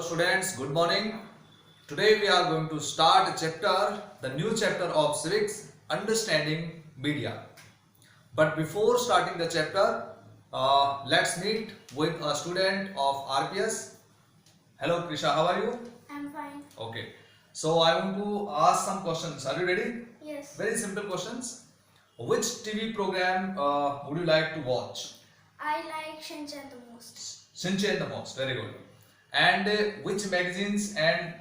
students, good morning. Today we are going to start a chapter, the new chapter of civics, understanding media. But before starting the chapter, let's meet with a student of RPS. Hello Krisha, how are you? I'm fine. Okay. So I want to ask some questions. Are you ready? Yes. Very simple questions. Which TV program would you like to watch? I like Shinchan the most. Shinchan the most. Very good. And which magazines and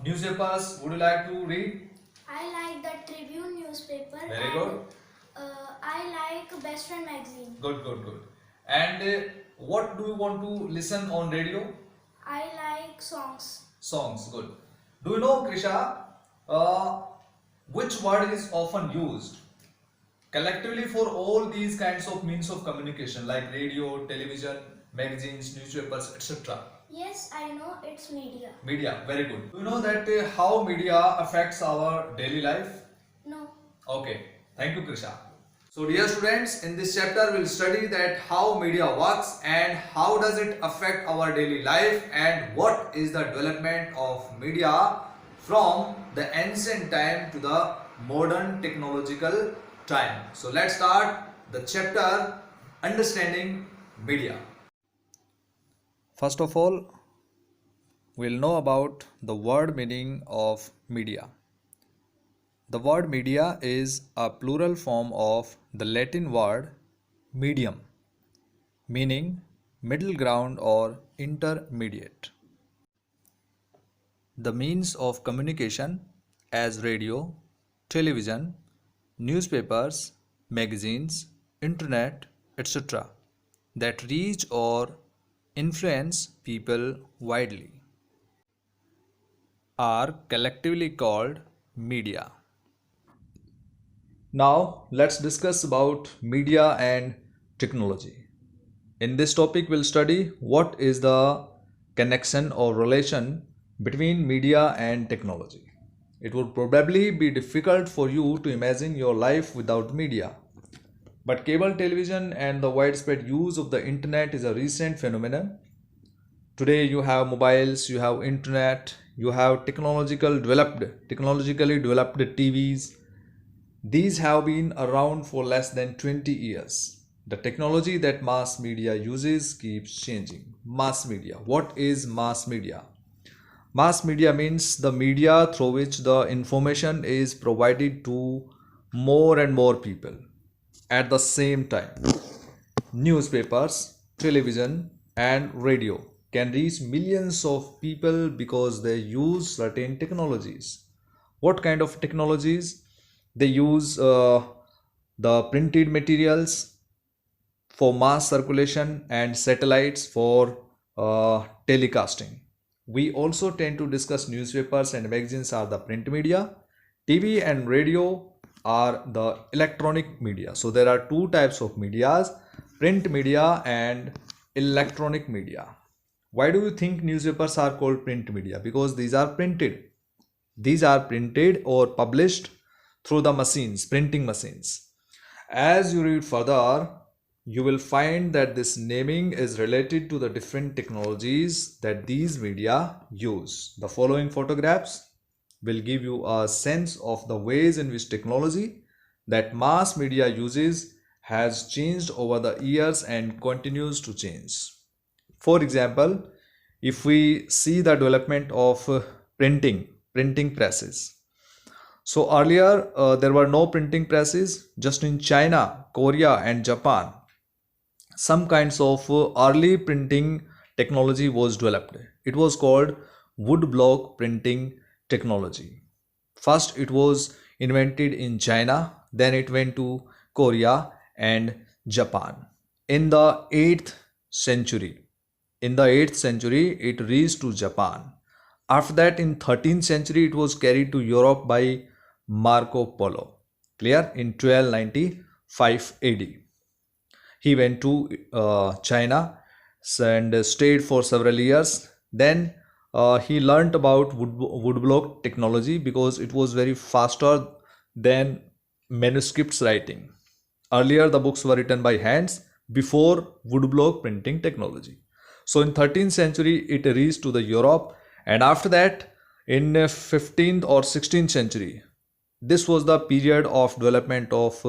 newspapers would you like to read? I like the Tribune newspaper. Very and good. I like Best Friend magazine. Good. And what do you want to listen on radio? I like songs. Songs. Good. Do you know, Krisha, uh, which word is often used collectively for all these kinds of means of communication like radio, television, magazines, newspapers, etc.? Yes, I know it's media. Media, very good. Do you know that how media affects our daily life? No. Okay, thank you, Krisha. So, dear students, in this chapter we'll study that how media works and how does it affect our daily life and what is the development of media from the ancient time to the modern technological time. So, let's start the chapter understanding media. First of all, we'll know about the word meaning of media. The word media is a plural form of the Latin word medium, meaning middle ground or intermediate. The means of communication as radio, television, newspapers, magazines, internet, etc. that reach or influence people widely are collectively called media. Now let's discuss about media and technology. In this topic we'll study what is the connection or relation between media and technology. It would probably be difficult for you to imagine your life without media. But cable television and the widespread use of the internet is a recent phenomenon. Today you have mobiles, you have internet, you have technologically developed TVs. These have been around for less than 20 years. The technology that mass media uses keeps changing. Mass media. What is mass media? Mass media means the media through which the information is provided to more and more people at the same time. Newspapers, television, and radio can reach millions of people because they use certain technologies. What kind of technologies? They use the printed materials for mass circulation and satellites for telecasting. We also tend to discuss newspapers and magazines are the print media. TV and radio are the electronic media. So there are two types of medias, print media and electronic media. Why do you think newspapers are called print media? Because these are printed. These are printed or published through the machines, printing machines. As you read further, you will find that this naming is related to the different technologies that these media use. The following photographs will give you a sense of the ways in which technology that mass media uses has changed over the years and continues to change. For example, if we see the development of printing presses. So earlier there were no printing presses. Just in China, Korea and Japan, some kinds of early printing technology was developed. It was called woodblock printing technology. First it was invented in China, then it went to Korea and Japan. In the 8th century, it reached to Japan. After that, in 13th century, it was carried to Europe by Marco Polo. Clear? In 1295 AD. He went to China and stayed for several years. Then he learnt about woodblock technology because it was very faster than manuscripts writing. Earlier, the books were written by hands before woodblock printing technology. So in 13th century it reached to the Europe, and after that in 15th or 16th century, this was the period of development of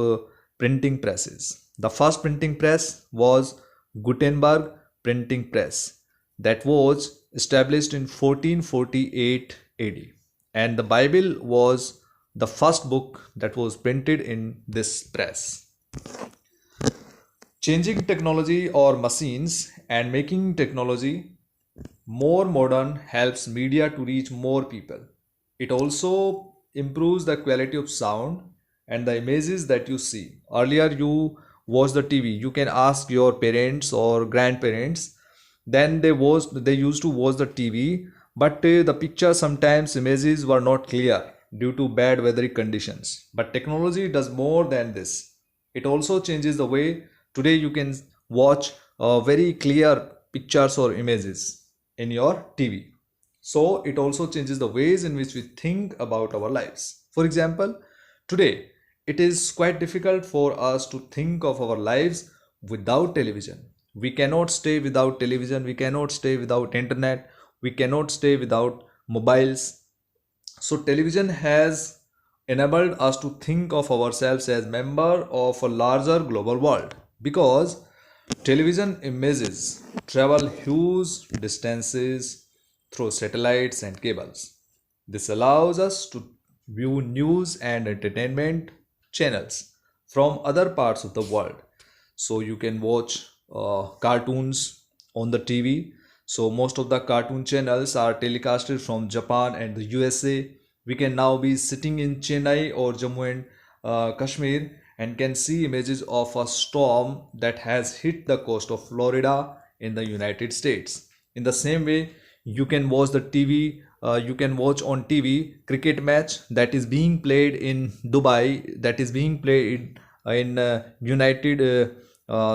printing presses. The first printing press was Gutenberg printing press, that was established in 1448 AD, and the Bible was the first book that was printed in this press. Changing technology or machines and making technology more modern helps media to reach more people. It also improves the quality of sound and the images that you see. Earlier, you watch the TV. You can ask your parents or grandparents. Then they used to watch the TV, but the pictures sometimes images were not clear due to bad weather conditions. But technology does more than this. It also changes the way today you can watch very clear pictures or images in your TV. So it also changes the ways in which we think about our lives. For example, today it is quite difficult for us to think of our lives without television. We cannot stay without television, we cannot stay without internet, we cannot stay without mobiles. So television has enabled us to think of ourselves as member of a larger global world, because television images travel huge distances through satellites and cables. This allows us to view news and entertainment channels from other parts of the world. So you can watch cartoons on the TV. So most of the cartoon channels are telecasted from Japan and the USA. We can now be sitting in Chennai or Jammu and Kashmir and can see images of a storm that has hit the coast of Florida in the United States. In the same way, you can watch the TV. You can watch on TV cricket match that is being played in Dubai, that is being played in United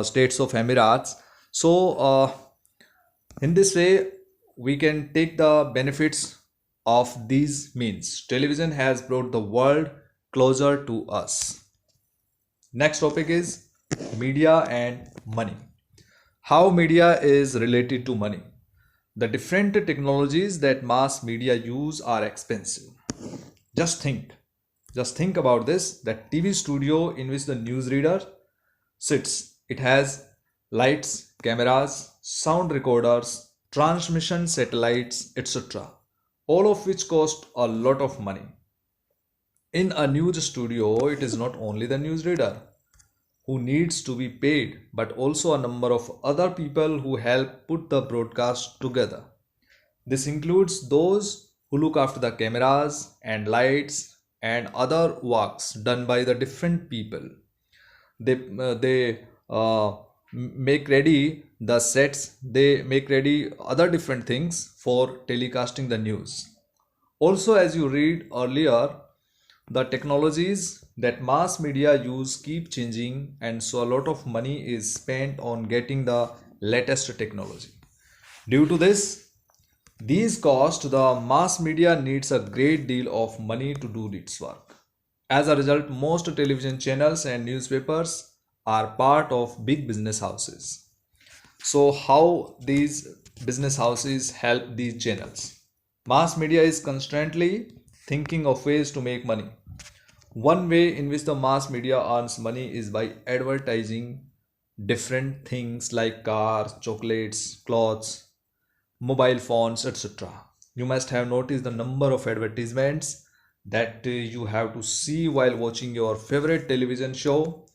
States of Emirates. So in this way, we can take the benefits of these means. Television has brought the world closer to us. Next topic is media and money. How media is related to money. The different technologies that mass media use are expensive. Just think. Just think about this, that TV studio in which the newsreader sits, it has lights, cameras, sound recorders, transmission satellites, etc. All of which cost a lot of money. In a news studio, it is not only the newsreader who needs to be paid, but also a number of other people who help put the broadcast together. This includes those who look after the cameras and lights and other works done by the different people. They make ready the sets, they make ready other different things for telecasting the news. Also, as you read earlier, the technologies that mass media use keep changing, and so a lot of money is spent on getting the latest technology. Due to these costs, the mass media needs a great deal of money to do its work. As a result, most television channels and newspapers are part of big business houses. So how these business houses help these channels? Mass media is constantly thinking of ways to make money. One way in which the mass media earns money is by advertising different things like cars, chocolates, clothes, mobile phones, etc. You must have noticed the number of advertisements that you have to see while watching your favorite television show.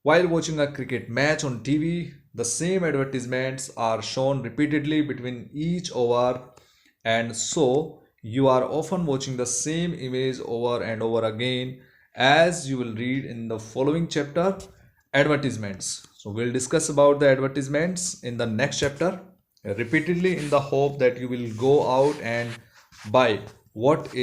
While watching a cricket match on TV, the same advertisements are shown repeatedly between each over, and so you are often watching the same image over and over again, as you will read in the following chapter, advertisements. So we'll discuss about the advertisements in the next chapter repeatedly, in the hope that you will go out and buy what